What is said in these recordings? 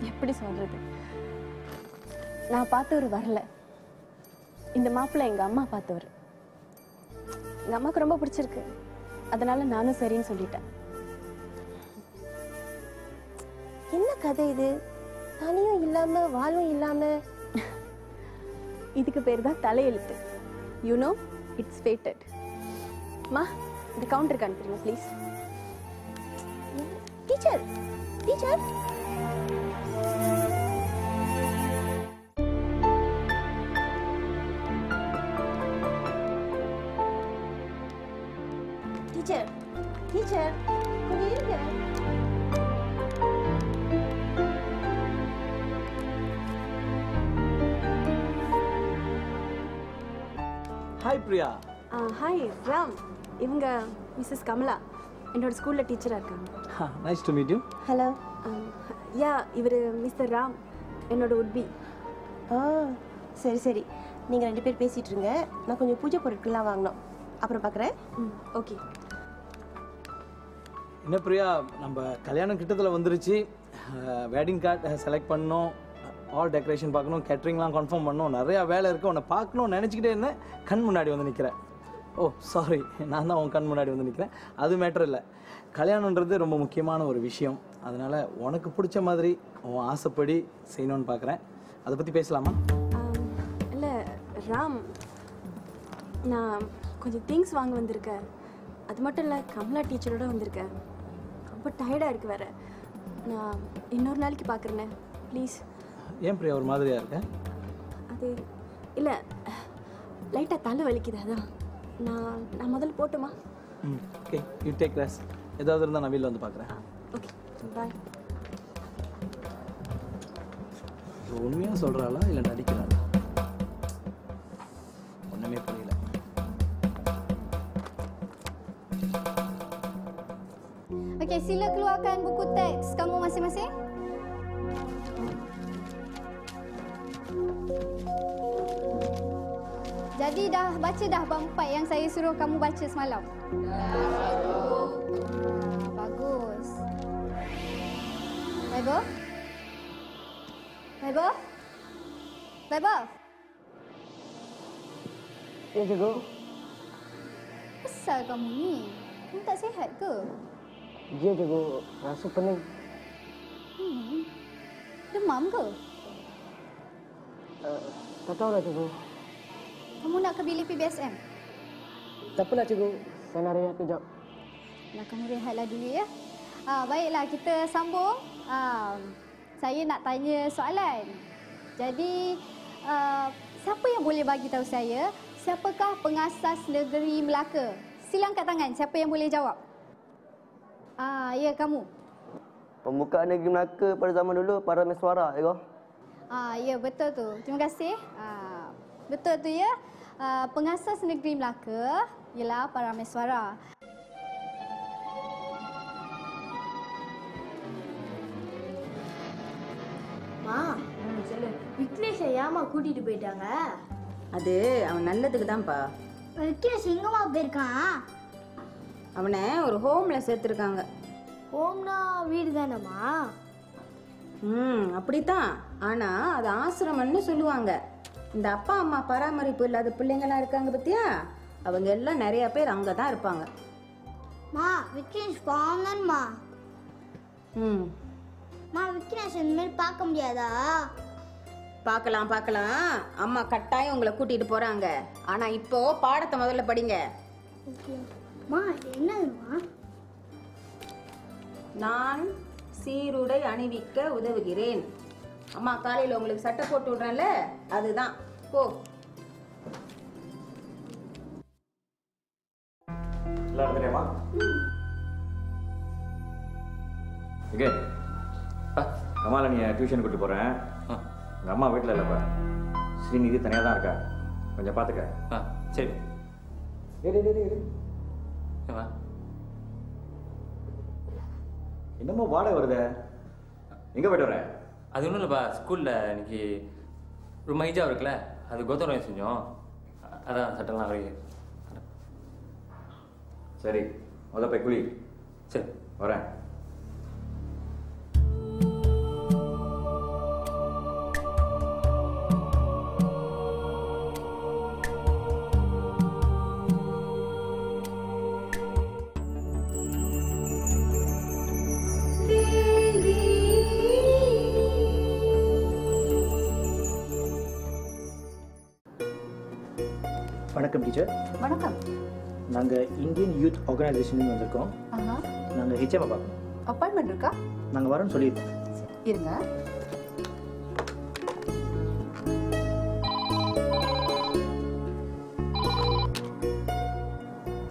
எப்படி சொல்றது, நான் பார்த்தவர் வரல. இந்த மாப்பிள்ளை எங்க அம்மா பார்த்தவர். எங்க அம்மாவுக்கு ரொம்ப பிடிச்சிருக்கு, அதனால நானும் சரின்னு சொல்லிட்டேன். என்ன கதை இது? தனியும் இல்லாம வாழும் இல்லாம. இதுக்கு பேர் தான் தலையெழுத்து. You know, it's fated. மா, இந்த கவுண்டருக்கு அனுப்புறீங்க please. Teacher teacher teacher teacher கொஞ்சம் இருங்க. ஹாய் பிரியா. ஹாய் ராம், இவங்க மிஸ்ஸஸ் கமலா, என்னோட ஸ்கூலில் டீச்சராக இருக்காங்க. Nice to meet you. Hello. Ya, இவர் மிஸ்டர் ராம், என்னோட உட்பி. சரி சரி, நீங்கள் 2 பேர் பேசிகிட்டு இருங்க, நான் கொஞ்சம் பூஜை பொருட்கள்லாம் வாங்கணும், அப்புறம் பார்க்குறேன். ஓகே. என்ன பிரியா, நம்ம கல்யாணம் கிட்டத்தில் வந்துருச்சு. வெட்டிங் கார்டு செலக்ட் பண்ணோம், ஆல் டெக்கரேஷன் பார்க்கணும், கேட்ரிங்லாம் கன்ஃபார்ம் பண்ணணும், நிறையா வேலை இருக்குது. உன்னை பார்க்கணும்னு நினச்சிக்கிட்டே இருந்தேன், கண் முன்னாடி வந்து நிற்கிறேன். ஓ சாரி, நான் தான் உன் கண் முன்னாடி வந்து நிற்கிறேன். அது மேட்டர் இல்லை, கல்யாணன்றது ரொம்ப முக்கியமான ஒரு விஷயம். அதனால் உனக்கு பிடிச்ச மாதிரி உன் ஆசைப்படி செய்யணும்னு பார்க்குறேன். அதை பற்றி பேசலாமா? இல்லை ராம், நான் கொஞ்சம் திங்ஸ் வாங்க வந்திருக்கேன். அது மட்டும் இல்லை, கமலா டீச்சரோட வந்திருக்கேன். ரொம்ப டயர்டாக இருக்குது வேறு. நான் இன்னொரு நாளைக்கு பார்க்குறேண்ணே, ப்ளீஸ். ஏன் பிரியா ஒரு மாதிரியாக இருக்கேன்? அது இல்லை, லைட்டாக தலை வலிக்குது, அதான். நான் முதல்ல போட்டுமா? Okay, you take rest. ஏதாவது இருந்தால் நான் வீட்டில் வந்து பார்க்குறேன். Okay, bye. உண்மையாக சொல்கிறாளா இல்லை நடிக்கிறாளா? ஒன்றுமே புரியல. Okey, sila keluarkan buku teks kamu masing-masing. Jadi dah baca dah bab 4 yang saya suruh kamu baca semalam? Bagus. Baibo? Baibo? Baibo? Ya, cikgu. Besar kamu ni. Kamu tak sihat ke? Ya, cikgu. Rasa pening. Demam ke? Tak tahulah, cikgu. Kamu nak ke bilik PBSM? Tak apalah, cikgu. Saya nak rehat kejap. Nak kamu rehatlah dulu ya. Baiklah, kita sambung. Saya nak tanya soalan. Jadi, siapa yang boleh bagi tahu saya siapakah pengasas negeri Melaka? Sila angkat tangan. Siapa yang boleh jawab? Ya, kamu. Pembukaan negeri Melaka pada zaman dulu, para Meswara, cikgu. Ya, betul tu. Terima kasih. Betul tu ya. Pengasas negeri Melaka ialah para Meswara. மா, சொல்லு. விக்னேஷை ஏமா கூட்டிட்டு போயிட்டாங்க? அது அவன் நல்லதுக்கு தான்ப்பா. விக்னேஷ் எங்கம்மா போயிருக்கான்? அவனை ஒரு ஹோம்ல சேர்த்துருக்காங்க. ஹோம்னா வீடு தானம்மா? அப்படித்தான். ஆனா அது ஆசிரமம்னு சொல்லுவாங்க. இந்த அப்பா அம்மா பராமரிப்பு இல்லாத பிள்ளைங்களாம் இருக்காங்க பத்தியா, அவங்க எல்லாம் நிறைய பேர் அங்கதான் இருப்பாங்க. மா, விக்னேஷ் பாவம்மா. மா, விக்னேஷ் இனிமேல் பார்க்க முடியாதா? பார்க்கலாம் பார்க்கலாம். அம்மா கட்டாயம் உங்களை கூட்டிட்டு போறாங்க. ஆனா இப்போ பாடத்தை முதல்ல படிங்க. மா, இது என்னதுமா? நான் சீருடை அணிவிக்க உதவுகிறேன். அம்மா காலையில உங்களுக்கு சட்டை போட்டு விடுறேன்ல, அதுதான். போ. எல்லாரும் தெரியுமா? ஓகே. கமால நீ டியூஷன் கூட்டி போறேன். உங்க அம்மா வீட்டில் இல்லைப்பா, ஸ்ரீநிதி தனியாக தான் இருக்கா, கொஞ்சம் பார்த்துக்க. சரி. என்னமோ வாடகை வருதே, எங்கே போய்ட்டு வரேன்? அது ஒன்றும் இல்லைப்பா, ஸ்கூலில் இன்னைக்கு ரொம்ப ஹைஜாக இருக்குல்ல, அது கோத்தரம் செஞ்சோம், அதான் சட்டெல்லாம் வரைக்கும். சரி, போய் குளி. சரி, வரேன். வணக்கம் டீச்சர். வணக்கம். நாங்கள் இந்தியன் யூத் ஆர்கனைசேஷன் வந்திருக்கோம். நாங்கள் ஹெச்எம் பார்க்கணும். அப்பாயின்மெண்ட் இருக்கா? நாங்கள் வரோன்னு சொல்லியிருக்கோம். இருங்க.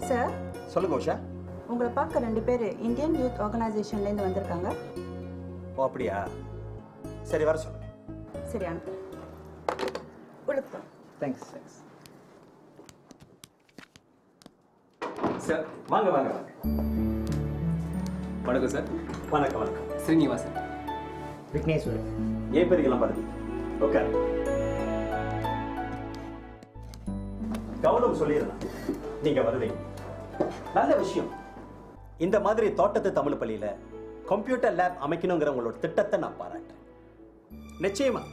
சார் சொல்லுங்க உஷா. உங்களை பார்க்க 2 பேர் இந்தியன் யூத் ஆர்கனைசேஷன்லேருந்து வந்திருக்காங்க. ஓ அப்படியா, சரி வர சொல்லுங்க. சரி அனுப்பு. கொடுப்போம். தேங்க்ஸ். சார் வாங்க வாங்க வாங்க. வணக்கம் சார். வணக்கம் வணக்கம். ஸ்ரீனிவாசன். விக்னேஸ்வரன். ஏன் பேருக்கெல்லாம் பாருங்க. ஓகே, கவனம் சொல்லிடலாம். நீங்க வருவீங்க, நல்ல விஷயம். இந்த மாதிரி தோட்டத்து தமிழ் பள்ளியில கம்ப்யூட்டர் லேப் அமைக்கணுங்கிற உங்களோட திட்டத்தை நான் பாராட்டுறேன். நிச்சயமா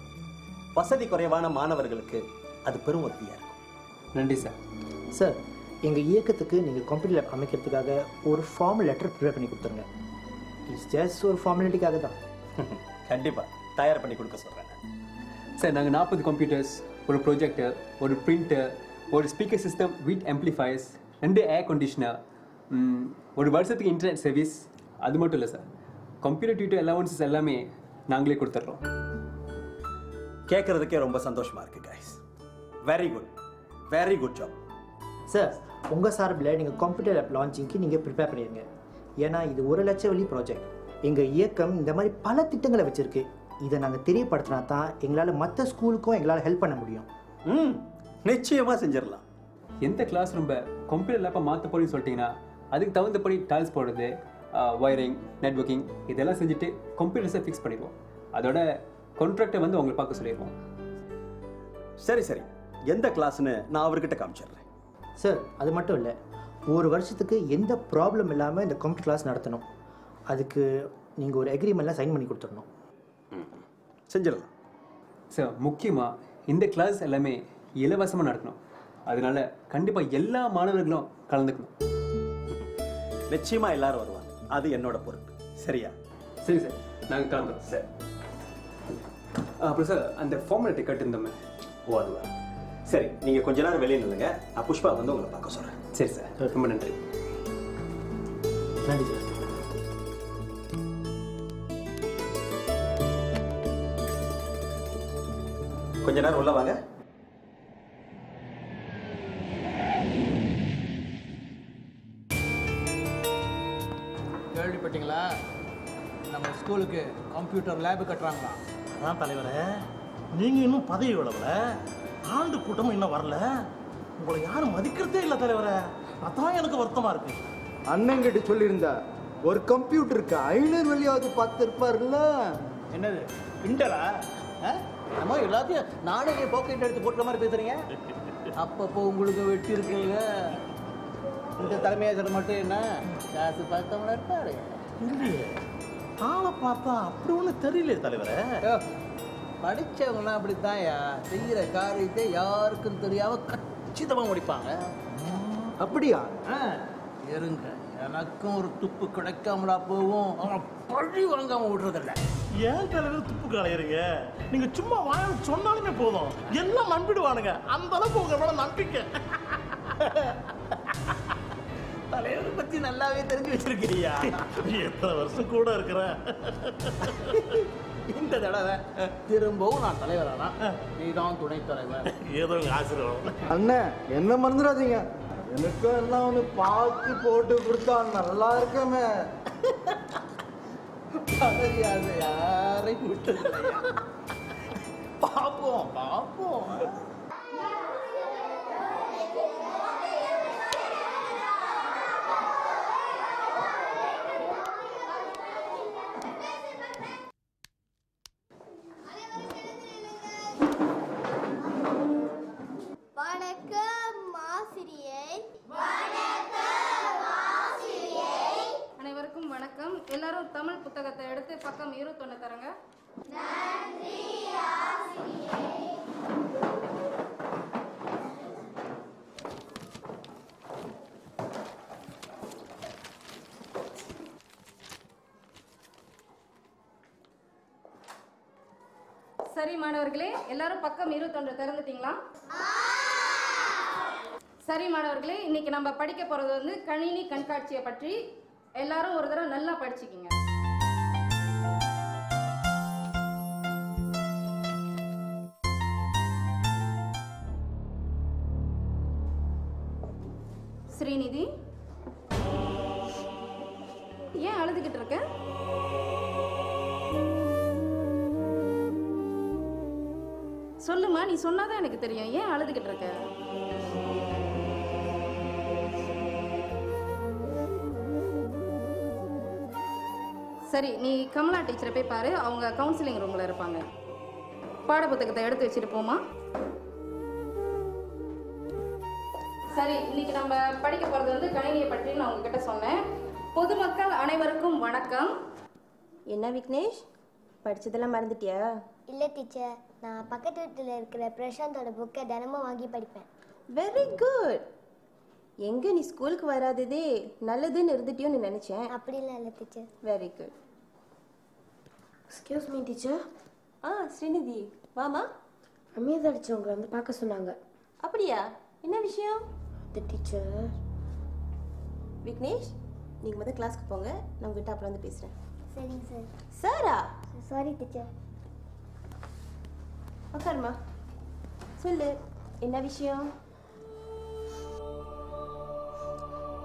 வசதி குறைவான மாணவர்களுக்கு அது பெரும் உதவியா இருக்கும். நன்றி சார். சார், எங்கள் இயக்கத்துக்கு நீங்கள் கம்ப்யூட்டர் லேப் அமைக்கிறதுக்காக ஒரு ஃபார்மல் லெட்டர் ப்ரிப்பேர் பண்ணி கொடுத்துருங்க. இட்ஸ் ஜஸ்ட் ஒரு ஃபார்மாலிட்டிக்காக தான். கண்டிப்பா தயார் பண்ணி கொடுக்க சொல்றேன் சார். நாங்கள் 40 கம்ப்யூட்டர்ஸ், ஒரு ப்ரொஜெக்டர், ஒரு பிரிண்டர், ஒரு speaker system with amplifiers, 2 air conditioner, ஒரு வருஷத்துக்கு இன்டர்நெட் சர்வீஸ். அது மட்டும் இல்லை சார், கம்ப்யூட்டர் டியூட்டர் அலவன்சஸ் எல்லாமே நாங்களே கொடுத்துட்றோம். கேட்கறதுக்கே ரொம்ப சந்தோஷமா இருக்கு guys. Very good, very good job. Sir, உங்கள் சார்பில் நீங்கள் கம்ப்யூட்டர் லேப் லான்ச்சிங்க்கு நீங்கள் ப்ரிப்பேர் பண்ணிடுங்க. ஏன்னா இது 1 லட்சம் வழி ப்ராஜெக்ட். எங்கள் இயக்கம் இந்த மாதிரி பல திட்டங்களை வச்சுருக்கு. இதை நாங்கள் தெரியப்படுத்தினா தான் எங்களால் மற்ற ஸ்கூலுக்கும் எங்களால் ஹெல்ப் பண்ண முடியும். நிச்சயமாக செஞ்சிடலாம். எந்த கிளாஸ் ரூம்ப கம்ப்யூட்டர் லேப்பை மாற்ற போறீங்கன்னு சொல்லிட்டீங்கன்னா அதுக்கு தகுந்தபடி டைல்ஸ் போடுறது, ஒயரிங், நெட்வொர்க்கிங் இதெல்லாம் செஞ்சுட்டு கம்ப்யூட்டர்ஸை ஃபிக்ஸ் பண்ணிடுவோம். அதோட கான்ட்ராக்டை வந்து அவங்களை பார்க்க சொல்லிடுவோம். சரி சரி, எந்த கிளாஸ்னு நான் அவர்கிட்ட காமிச்சிடுறேன். சார், அது மட்டும் இல்லை, 1 வருஷத்துக்கு எந்த ப்ராப்ளம் இல்லாமல் இந்த கம்ப்யூட்டர் கிளாஸ் நடத்தணும். அதுக்கு நீங்கள் ஒரு அக்ரிமெண்ட்லாம் சைன் பண்ணி கொடுத்துடணும். செஞ்சிடலாம் சார். முக்கியமாக இந்த கிளாஸ் எல்லாமே இலவசமாக நடத்தணும். அதனால கண்டிப்பாக எல்லா மாணவர்களும் கலந்துக்கணும். நிச்சயமா எல்லாரும் வருவாங்க, அது என்னோட பொறுப்பு. சரியா? சரி சார், நாங்கள் கிளம்புறோம். சரி. அப்புறம் சார், அந்த ஃபார்மாலிட்டி கட்டிருந்தோமே. ஓ அதுவா? சரி, நீங்க கொஞ்ச நேரம் வெளியே நில்லுங்க, நான் புஷ்பா வந்து உங்களை பார்க்க சொல்றேன். சரி சார், ரொம்ப நன்றி. நன்றி சார். கொஞ்ச நேரம் உள்ள வாங்க. கேள்விப்பட்டீங்களா? நம்ம ஸ்கூலுக்கு கம்ப்யூட்டர் லேபு கட்டுறாங்களா? அதான் தலைவரே, நீங்கள் இன்னும் பதவி விடல, ஆண்டு கூட்டமும் இன்னும் வரல, உங்களை யாரும் மதிக்கிறதே இல்லை தலைவரே. அதான் எனக்கு வருத்தமாக இருக்கு. அண்ணங்கிட்ட சொல்லியிருந்தா ஒரு கம்ப்யூட்டருக்கு 500 வெள்ளியாவது பார்த்துருப்பாருல்ல. என்னது இன்டரா? நம்ம எல்லாத்தையும் நானே பாக்கெட் எடுத்து போட்டுற மாதிரி பேசுறீங்க. அப்பப்போ உங்களுக்கு வெட்டி இருக்குங்க. இந்த தலைமையாசர் மட்டும் என்ன காசு பார்த்தவங்களா இருப்பாரு? இல்லையே, ஆளை பார்த்தா அப்படி ஒன்றும் தெரியலையே தலைவரே. படித்தவங்களாம் அப்படித்தான்யா, செய்கிற காரியத்தை யாருக்கும் தெரியாம கச்சிதமாக முடிப்பாங்க. அப்படியா? இருங்க, எனக்கும் ஒரு துப்பு கிடைக்காமலா போகும். அவன் பழி வாங்காம விடுறதில்ல. ஏன் தலைவர் துப்பு கலையிறீங்க? நீங்க சும்மா வாய சொன்னாலுமே போதும், எல்லாம் நம்பிடுவானுங்க. அந்த அளவுக்கு உங்க மேல நம்பிக்கை. தலைவரை பத்தி நல்லாவே தெரிஞ்சு வச்சிருக்கிறியா? எத்தனை வருஷம் கூட இருக்கிற. இந்த தடவை திரும்பவும் நான் தலைவரானா, நீதான் துணை தலைவர். ஏதோ ஆசீர்வாதம். அண்ணன் என்ன மறந்துடாதீங்க, எனக்கும் எல்லாம் ஒன்று பார்த்து போட்டு கொடுத்தா நல்லா இருக்கமே. பதவியாசை யாரையும் விட்டதில்லையா? பார்ப்போம் பார்ப்போம். வணக்கம் ஆசிரியை. அனைவருக்கும் வணக்கம். எல்லாரும் தமிழ் புத்தகத்தை எடுத்து பக்கம் 21 தரங்க. நன்றி ஆசிரியை. சரி மாணவர்களே, எல்லாரும் பக்கம் 21 திறந்துட்டீங்களா? சரி மாணவர்களே, இன்னைக்கு நம்ம படிக்க போறது வந்து கணினி கண்காட்சியை பற்றி. எல்லாரும் ஒரு தடவை நல்லா படிச்சுக்கிங்க. ஸ்ரீநிதி, ஏன் அழுதுகிட்டு இருக்க? சொல்லுமா, நீ சொன்னாதான் எனக்கு தெரியும். ஏன் அழுதுகிட்டு இருக்க? சரி, நீ கமலா டீச்சரை போய் பாரு. அவங்க கவுன்சிலிங் ரூம்ல இருப்பாங்க. பாட புத்தகத்தை எடுத்து வச்சுட்டு போமா. சரி, இன்னைக்கு நம்ம படிக்க போறது வந்து கணினியை பற்றி நான் உங்ககிட்ட சொன்னேன். பொதுமக்கள் அனைவருக்கும் வணக்கம். என்ன விக்னேஷ், படிச்சதெல்லாம் மறந்துட்டியா? இல்லை டீச்சர், நான் பக்கத்து வீட்டில் இருக்கிற பிரசாந்தோட புக்கை தினமும் வாங்கி படிப்பேன். Very good. எங்கே நீ ஸ்கூலுக்கு வராததே நல்லதுன்னு இருந்துட்டியோன்னு நினச்சேன். அப்படிலாம் இல்லை teacher. Very good. Excuse me teacher. Srinidhi வாமா. அமீர் அடிச்சவங்க வந்து பார்க்க சொன்னாங்க. அப்படியா? என்ன விஷயம்? டீச்சர். விக்னேஷ், நீங்கள் முதல் கிளாஸ்க்கு போங்க, நான் உங்ககிட்ட அப்புறம் வந்து பேசுகிறேன். சரிங்க சார். சாரா? Sorry teacher. உட்காருமா. சொல்லு, என்ன விஷயம்?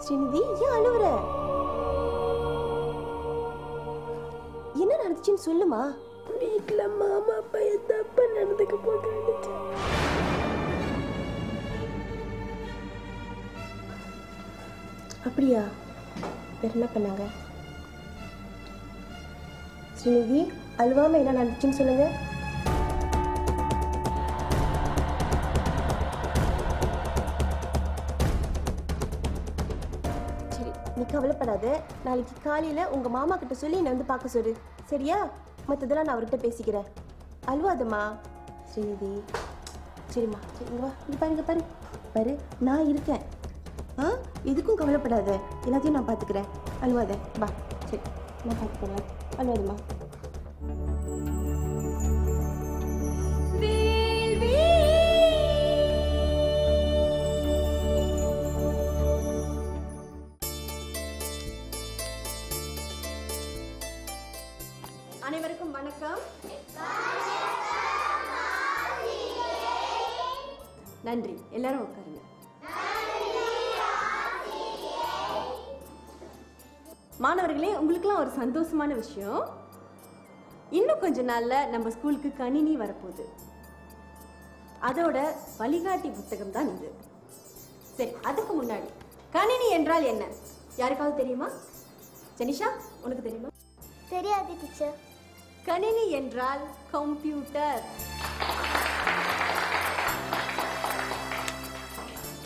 ஸ்ரீநிதி, ஏன் அழுவுற? என்ன நடந்துச்சுன்னு சொல்லுமா. வீட்டில் மாமா பையன் தப்பா நடந்துக்க போகிறாங்க. அப்படியா? வேற என்ன பண்ணாங்க? ஸ்ரீநிதி, அழுவாம என்ன நடந்துச்சுன்னு சொல்லுங்க. சரி, நீ கவலைப்படாத. நாளைக்கு காலையில உங்க மாமா கிட்ட சொல்லி என்னை வந்து பார்க்க சொல்லு, சரியா? மற்றதெல்லாம் நான் அவர்கிட்ட பேசிக்கிறேன். அழுவாதம்மா ஸ்ரீநிதி. சரிம்மா, சரி, இங்க வா. இங்க பாரு, இங்க பாரு பாரு, நான் இருக்கேன். எதுக்கும் கவலைப்படாத, எல்லாத்தையும் நான் பார்த்துக்கிறேன். அழுவாத, வா. சரி, நான் பார்த்துக்கிறேன். அழுவாதம்மா. அனைவருக்கும் வணக்கம். நன்றி. எல்லாரும் உட்காருங்க. மாணவர்களே, உங்களுக்குலாம் ஒரு சந்தோஷமான விஷயம். இன்னும் கொஞ்ச நாள்ல நம்ம ஸ்கூலுக்கு கணினி வரப்போகுது. அதோட வழிகாட்டி புத்தகம் தான் இது. சரி, அதுக்கு முன்னாடி கணினி என்றால் என்ன யாருக்காவது தெரியுமா? ஜெனிஷா, உனக்கு தெரியுமா? தெரியாது டீச்சர். கணினி என்றால் கம்ப்யூட்டர்.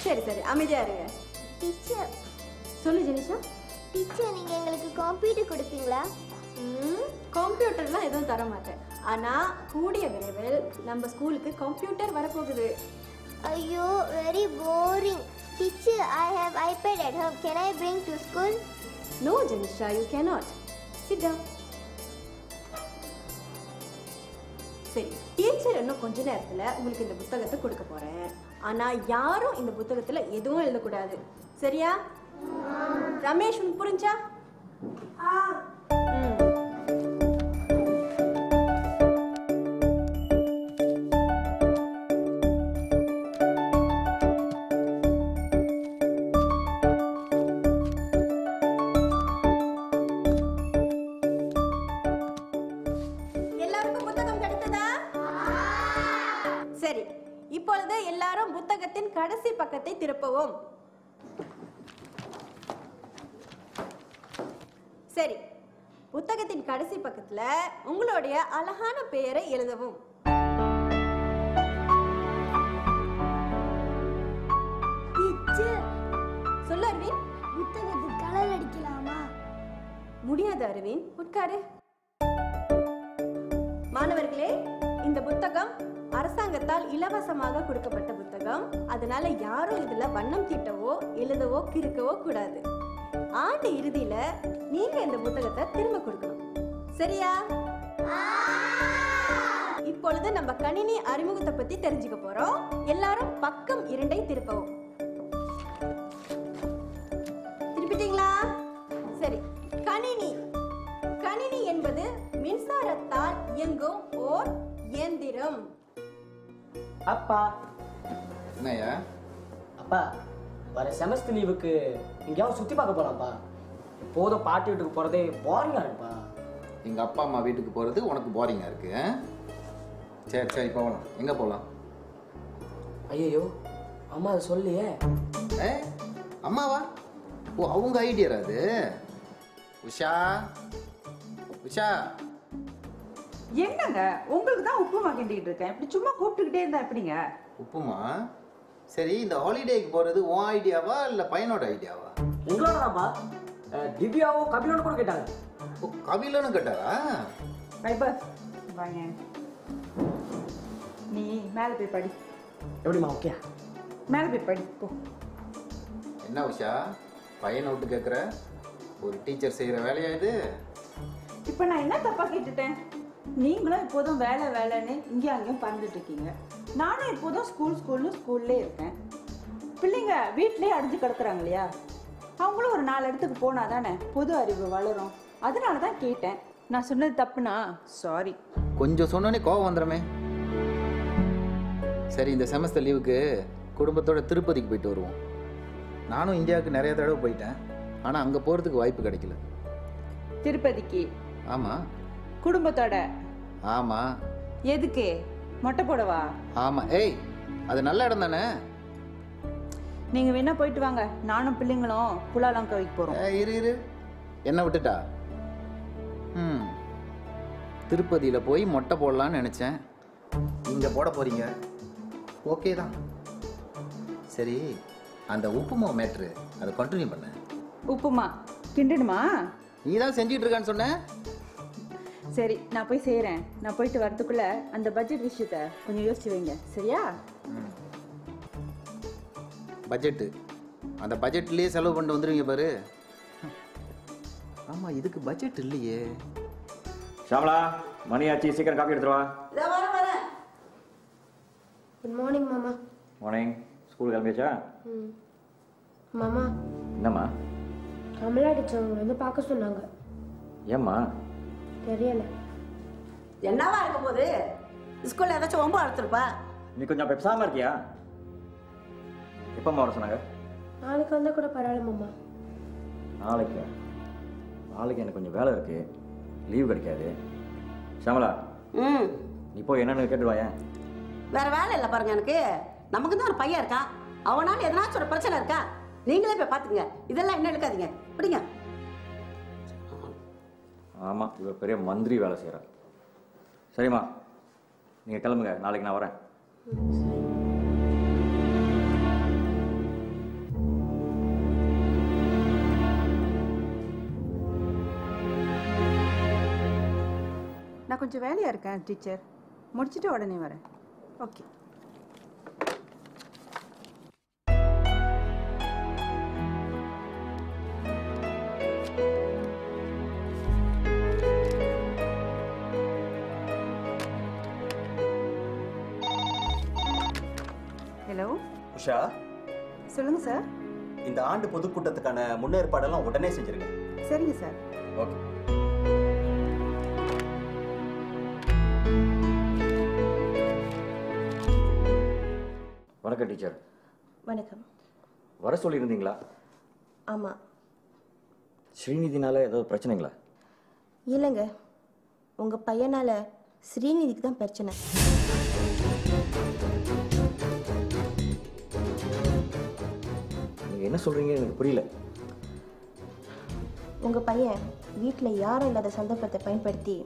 சரி சரி, அமைதியா இருங்க. டீச்சர். சொல்லு ஜெனிஷா. டீச்சர், நீங்க எங்களுக்கு கம்ப்யூட்டர் கொடுப்பீங்களா? கம்ப்யூட்டர்லாம் எதுவும் தர மாட்டேன். ஆனா கூடிய விரைவில் நம்ம ஸ்கூலுக்கு கம்ப்யூட்டர் வரப்போகுது. ஐயோ, very boring. Teacher, I have iPad at home. Can I bring to school? No, Janisha, you cannot. Sit down. சரி, டீச்சர் இன்னும் கொஞ்ச நேரத்துல உங்களுக்கு இந்த புத்தகத்தை கொடுக்க போறேன். ஆனா யாரும் இந்த புத்தகத்துல எதுவும் எழுதக்கூடாது, சரியா? ரமேஷ், உனக்கு புரிஞ்சா? எல்லாருக்கும் புத்தகம் கிடைத்ததா? சரி, இப்பொழுது எல்லாரும் புத்தகத்தின் கடைசி பக்கத்தை திருப்பவும். சரி, புத்தகத்தின் கடைசி பக்கத்துல உங்களுடைய அழகான பெயரை எழுதவும். சொல்லு அரவிந்த். புத்தகத்துக்கு கலர் அடிக்கலாமா? முடியாது அரவிந்த், உட்காரு. மாணவர்களே, இந்த புத்தகம் அரசாங்கத்தால் இலவசமாக கொடுக்கப்பட்ட புத்தகம். அதனால யாரும் இதுல வண்ணம் தீட்டவோ எழுதவோ கிறுக்கவோ கூடாது. ஆண்டு இறுதியில நீங்க இந்த புத்தகத்தை திரும்ப கொடுக்கணும், சரியா? இப்பொழுது நம்ம கணினி அறிமுகத்தை பத்தி தெரிஞ்சுக்க போறோம். எல்லாரும் பக்கம் 2 திருப்பவும். இயங்கும் ஓர் இயந்திரம். அப்பா. என்னையா? அப்பா, வர செமஸ்டர் லீவுக்கு எங்கேயாவது சுற்றி பார்க்க போகலாம்ப்பா. போதும் பாட்டி வீட்டுக்கு போகிறதே போரிங்காக இருக்குப்பா. எங்கள் அப்பா அம்மா வீட்டுக்கு போகிறது உனக்கு போரிங்காக இருக்கு. சரி சரி போகலாம். எங்கே போகலாம்? ஐயோ அம்மா அதை சொல்லியே. அம்மாவா? ஓ அவங்க ஐடியா அது. உஷா உஷா என்னங்க உங்களுக்கு தான் உப்புமா கிண்டிக்கிட்டு இருக்கேன். இப்படி சும்மா கூப்பிட்டுக்கிட்டே இருந்தா எப்படிங்க? உப்புமா? சரி, இந்த ஹாலிடேக்கு போகிறது உன் ஐடியாவா இல்லை பையனோட ஐடியாவா? உங்களோட தான்ப்பா. திவ்யாவும் கபிலோன்னு கூட கேட்டாங்க. ஓ கபிலன்னு கேட்டாரா? பைபர் வாங்க, நீ மேலே போய் படி. எப்படிமா? ஓகே, மேலே போய் படி போ. என்ன உஷா பையனை விட்டு கேட்குற? ஒரு டீச்சர் செய்கிற வேலையா இது? இப்போ நான் என்ன தப்பாக கேட்டுட்டேன்? நீங்களும் இப்போதும் வேலை வேலைன்னு இங்கேயும் அங்கேயும் பறந்துட்டு இருக்கீங்க. நானும் இப்போதும் ஸ்கூல்னு ஸ்கூல்லே இருக்கேன். பிள்ளைங்க வீட்டிலே அடைஞ்சு கிடக்குறாங்க இல்லையா? அவங்களும் ஒரு 4 இடத்துக்கு போனால் தானே பொது அறிவு வளரும். அதனால தான் கேட்டேன். நான் சொன்னது தப்புனா சாரி. கொஞ்சம் சொன்னோன்னே கோவம் வந்துடுமே. சரி, இந்த செமஸ்டர் லீவுக்கு குடும்பத்தோட திருப்பதிக்கு போயிட்டு வருவோம். நானும் இந்தியாவுக்கு நிறைய தடவை போயிட்டேன், ஆனால் அங்கே போகிறதுக்கு வாய்ப்பு கிடைக்கல. திருப்பதிக்கு? ஆமாம். குடும்பத்தோட? ஆமாம். எதுக்கு? மொட்டை போடவா? ஆமாம். ஏய், அது நல்ல இடம் தானே. நீங்கள் வேணா போயிட்டு வாங்க. நானும் பிள்ளைங்களும் புலாலங்காவிக்கு போகிறோம். இரு என்ன விட்டுட்டா? திருப்பதியில் போய் மொட்டை போடலான்னு நினச்சேன். இங்கே போட போகிறீங்க, ஓகே தான். சரி, அந்த உப்புமா மேட்ரு அதை கண்டினியூ பண்ண. உப்புமா கிண்டணுமா? நீ தான் செஞ்சிட்டு இருக்கான்னு சொன்ன. சரி, நான் போய் செய்கிறேன். நான் போயிட்டு வரதுக்குள்ள அந்த பட்ஜெட் விஷயத்த கொஞ்சம் யோசிச்சு வைங்க, சரியா? பட்ஜெட்டு? அந்த பட்ஜெட்லேயே செலவு பண்ணிட்டு வந்துடுவீங்க பாரு. ஆமாம், இதுக்கு பட்ஜெட் இல்லையே. ஷாமலா, மணி ஆச்சு, சீக்கிரம் காப்பி எடுத்துருவா. வரேன். குட் மார்னிங் மாமா. மார்னிங். ஸ்கூல் கிளம்பியாச்சா? மாமா. என்னம்மா? கமலா டீச்சர் உங்களை வந்து பார்க்க சொன்னாங்க. ஏம்மா? தெரியல. என்னவா இருக்க போது? ஸ்கூல்ல ஏதாச்சும் ஒம்பு அழுத்துருப்பா. நீ கொஞ்சம் பெப்சாம இருக்கியா? எப்பம்மா வர சொன்னாங்க? நாளைக்கு வந்தால் கூட பரவாயில்ல மாமா. நாளைக்கு எனக்கு கொஞ்சம் வேலை இருக்கு, லீவ் கிடைக்காது. ஷாமலா, நீ போய் என்னன்னு கேட்டுருவாயேன். வேற வேலை இல்லை பாருங்க எனக்கு. நமக்கு தான் ஒரு பையன் இருக்கான். அவனால எதனாச்சும் ஒரு பிரச்சனை இருக்கா? நீங்களே போய் பார்த்துங்க. இதெல்லாம் என்ன எடுக்காதீங்க, பிடிங்க. ஆமாம், இவ பெரிய மந்திரி வேலை செய்கிறா. சரிம்மா, நீங்கள் கிளம்புங்க, நாளைக்கு நான் வரேன். நான் கொஞ்சம் வேலையாக இருக்கேன் டீச்சர். முடிச்சுட்டு உடனே வரேன். ஓகே. ஹலோ உஷா, சொல்லுங்க சார். இந்த ஆண்டு பொதுக்கூட்டத்துக்கான முன்னேற்பாடெல்லாம் உடனே செஞ்சிருங்க. சரிங்க சார். ஓகே. வணக்கம் டீச்சர். வணக்கம். வர சொல்லியிருந்தீங்களா? ஆமாம். ஸ்ரீநிதினால ஏதாவது பிரச்சனைங்களா? இல்லைங்க, உங்கள் பையனால் ஸ்ரீநிதிக்கு தான் பிரச்சனை. நீங்கள் என்ன சொல்கிறீங்க எனக்கு புரியல. உங்கள் பையன் வீட்டில் யாரும் இல்லாத சந்தர்ப்பத்தை பயன்படுத்தி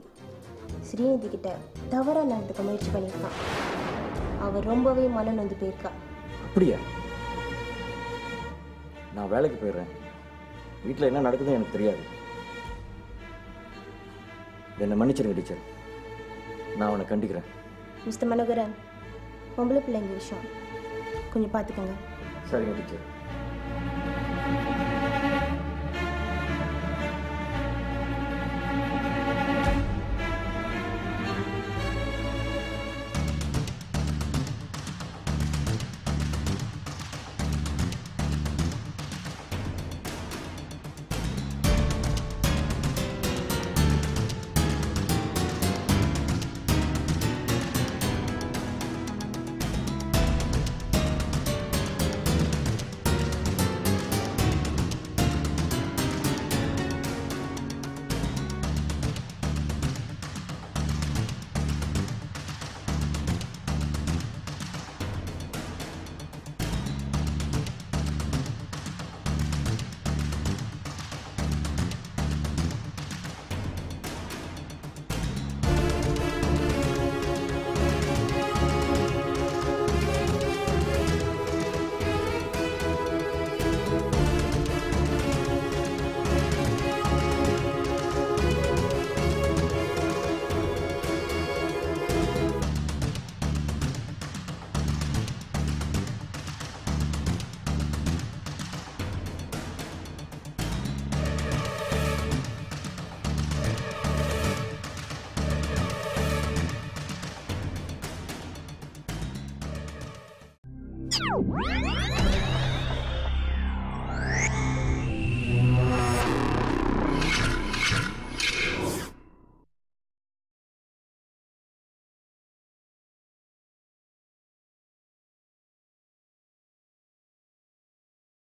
ஸ்ரீநிதி கிட்ட தவறாக நடந்துக்க முயற்சி பண்ணியிருக்கான். அவர் ரொம்பவே மனம் நொந்து போயிருக்கா. அப்படியா? நான் வேலைக்கு போயிடுறேன். வீட்டில் என்ன நடக்குதுன்னு எனக்கு தெரியாது. என்னை மன்னிச்சிருங்க டீச்சர், நான் அவனை கண்டிக்கிறேன். மிஸ்டர் மனோகரன், பொம்பளை பிள்ளைங்க விஷயம் கொஞ்சம் பார்த்துக்கோங்க. சரிங்க டீச்சர். Bye.